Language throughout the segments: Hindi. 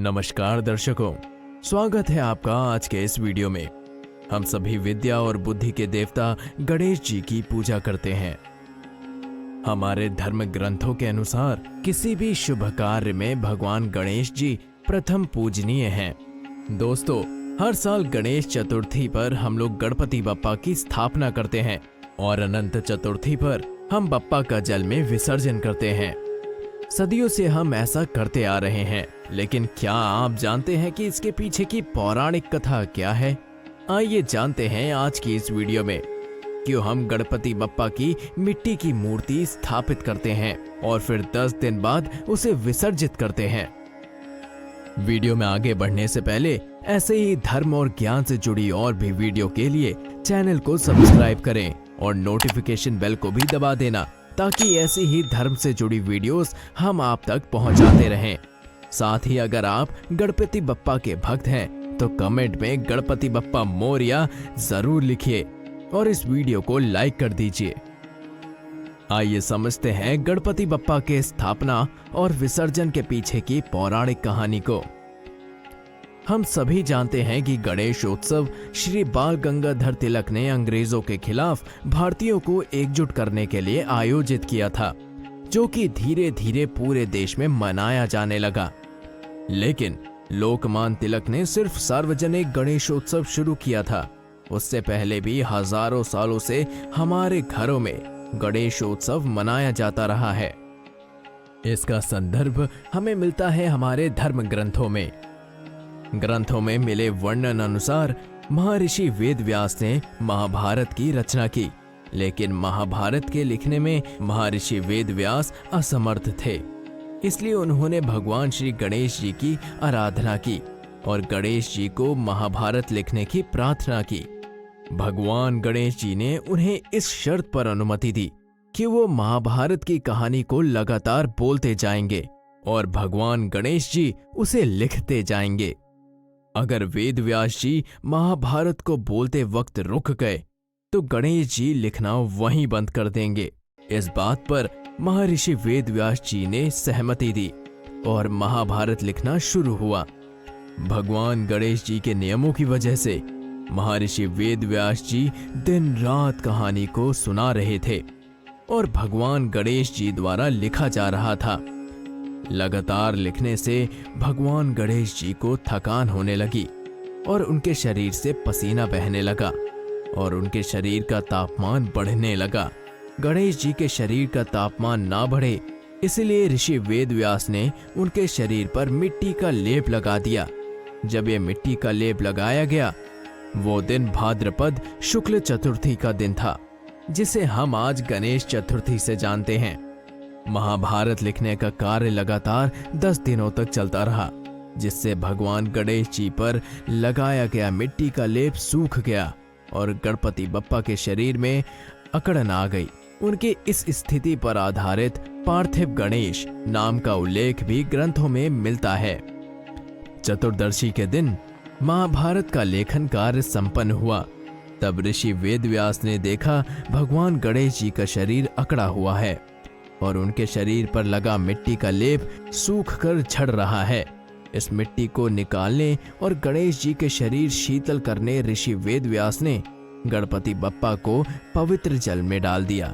नमस्कार दर्शकों, स्वागत है आपका आज के इस वीडियो में। हम सभी विद्या और बुद्धि के देवता गणेश जी की पूजा करते हैं। हमारे धर्म ग्रंथों के अनुसार किसी भी शुभ कार्य में भगवान गणेश जी प्रथम पूजनीय हैं। दोस्तों, हर साल गणेश चतुर्थी पर हम लोग गणपति बप्पा की स्थापना करते हैं और अनंत चतुर्थी पर हम बप्पा का जल में विसर्जन करते हैं। सदियों से हम ऐसा करते आ रहे हैं, लेकिन क्या आप जानते हैं कि इसके पीछे की पौराणिक कथा क्या है? आइए जानते हैं आज की इस वीडियो में। क्यों हम गणपति बप्पा की मिट्टी की मूर्ति स्थापित करते हैं और फिर 10 दिन बाद उसे विसर्जित करते हैं। वीडियो में आगे बढ़ने से पहले ऐसे ही धर्म और ज्ञान से जुड़ी और भी वीडियो के लिए चैनल को सब्सक्राइब करें और नोटिफिकेशन बेल को भी दबा देना, ताकि ऐसी ही धर्म से जुड़ी वीडियोस हम आप तक पहुंचाते रहें। साथ ही अगर आप गणपति बप्पा के भक्त हैं तो कमेंट में गणपति बप्पा मोरया जरूर लिखिए और इस वीडियो को लाइक कर दीजिए। आइए समझते हैं गणपति बप्पा के स्थापना और विसर्जन के पीछे की पौराणिक कहानी को। हम सभी जानते हैं कि गणेश उत्सव श्री बाल गंगाधर तिलक ने अंग्रेजों के खिलाफ भारतीयों को एकजुट करने के लिए आयोजित किया था, जो कि धीरे धीरे पूरे देश में मनाया जाने लगा। लेकिन लोकमान्य तिलक ने सिर्फ सार्वजनिक गणेशोत्सव शुरू किया था। उससे पहले भी हजारों सालों से हमारे घरों में गणेशोत्सव मनाया जाता रहा है। इसका संदर्भ हमें मिलता है हमारे धर्म ग्रंथों में। ग्रंथों में मिले वर्णन अनुसार महर्षि वेदव्यास ने महाभारत की रचना की, लेकिन महाभारत के लिखने में महर्षि वेदव्यास असमर्थ थे। इसलिए उन्होंने भगवान श्री गणेश जी की आराधना की और गणेश जी को महाभारत लिखने की प्रार्थना की। भगवान गणेश जी ने उन्हें इस शर्त पर अनुमति दी कि वो महाभारत की कहानी को लगातार बोलते जाएंगे और भगवान गणेश जी उसे लिखते जाएंगे। अगर वेदव्यास जी महाभारत को बोलते वक्त रुक गए तो गणेश जी लिखना वहीं बंद कर देंगे। इस बात पर महर्षि वेदव्यास जी ने सहमति दी और महाभारत लिखना शुरू हुआ। भगवान गणेश जी के नियमों की वजह से महर्षि वेदव्यास जी दिन रात कहानी को सुना रहे थे और भगवान गणेश जी द्वारा लिखा जा रहा था। लगातार लिखने से भगवान गणेश जी को थकान होने लगी और उनके शरीर से पसीना बहने लगा और उनके शरीर का तापमान बढ़ने लगा। गणेश जी के शरीर का तापमान ना बढ़े, इसलिए ऋषि वेदव्यास ने उनके शरीर पर मिट्टी का लेप लगा दिया। जब ये मिट्टी का लेप लगाया गया, वो दिन भाद्रपद शुक्ल चतुर्थी का दिन था, जिसे हम आज गणेश चतुर्थी से जानते हैं। महाभारत लिखने का कार्य लगातार 10 दिनों तक चलता रहा, जिससे भगवान गणेश जी पर लगाया गया मिट्टी का लेप सूख गया और गणपति बप्पा के शरीर में अकड़न आ गई। उनकी इस स्थिति पर आधारित पार्थिव गणेश नाम का उल्लेख भी ग्रंथों में मिलता है। चतुर्दशी के दिन महाभारत का लेखन कार्य संपन्न हुआ। तब ऋषि वेदव्यास ने देखा भगवान गणेश जी का शरीर अकड़ा हुआ है और उनके शरीर पर लगा मिट्टी का लेप सूख कर झड़ रहा है। इस मिट्टी को निकालने और गणेश जी के शरीर शीतल करने ऋषि वेदव्यास ने गणपति बप्पा को पवित्र जल में डाल दिया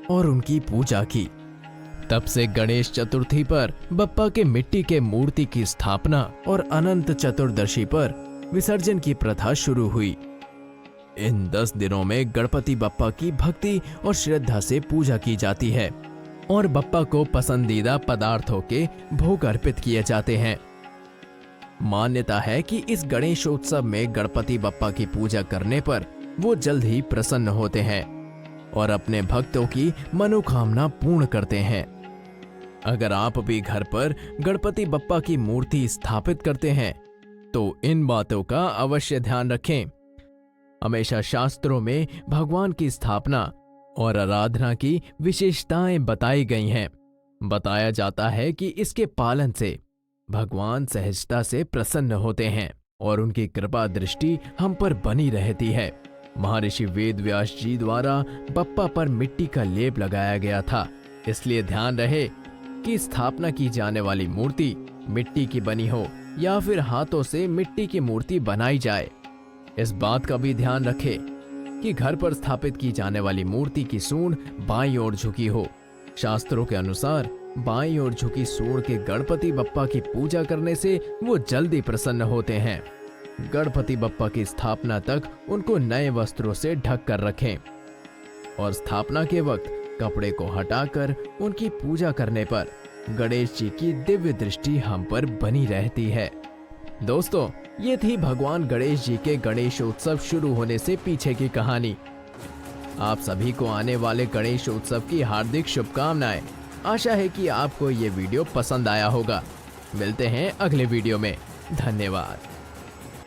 और उनकी पूजा की। तब से गणेश चतुर्थी पर बप्पा के मिट्टी के मूर्ति की स्थापना और अनंत चतुर्दशी पर विसर्जन की प्रथा शुरू हुई। इन 10 दिनों में गणपति बप्पा की भक्ति और श्रद्धा से पूजा की जाती है और बप्पा को पसंदीदा पदार्थों के भोग अर्पित किए जाते हैं। मान्यता है कि इस गणेशोत्सव में गणपति बप्पा की पूजा करने पर वो जल्द ही प्रसन्न होते हैं और अपने भक्तों की मनोकामना पूर्ण करते हैं। अगर आप भी घर पर गणपति बप्पा की मूर्ति स्थापित करते हैं तो इन बातों का अवश्य ध्यान रखें। हमेशा शास्त्रों में भगवान की स्थापना और आराधना की विशेषताएं बताई गई हैं। बताया जाता है कि इसके पालन से भगवान सहजता से प्रसन्न होते हैं और उनकी कृपा दृष्टि हम पर बनी रहती है। महर्षि वेदव्यास जी द्वारा बप्पा पर मिट्टी का लेप लगाया गया था, इसलिए ध्यान रहे कि स्थापना की जाने वाली मूर्ति मिट्टी की बनी हो या फिर हाथों से मिट्टी की मूर्ति बनाई जाए। इस बात का भी ध्यान रखें कि घर पर स्थापित की जाने वाली मूर्ति की सूंड बाईं ओर झुकी हो। शास्त्रों के अनुसार बाईं ओर झुकी सूंड के गणपति बप्पा की पूजा करने से वो जल्दी प्रसन्न होते हैं। गणपति बप्पा की स्थापना तक उनको नए वस्त्रों से ढक कर रखें और स्थापना के वक्त कपड़े को हटाकर उनकी पूजा करने पर गणेश जी की दिव्य दृष्टि हम पर बनी रहती है। दोस्तों, ये थी भगवान गणेश जी के गणेशोत्सव शुरू होने से पीछे की कहानी। आप सभी को आने वाले गणेशोत्सव की हार्दिक शुभकामनाएं। आशा है कि आपको ये वीडियो पसंद आया होगा। मिलते हैं अगले वीडियो में। धन्यवाद।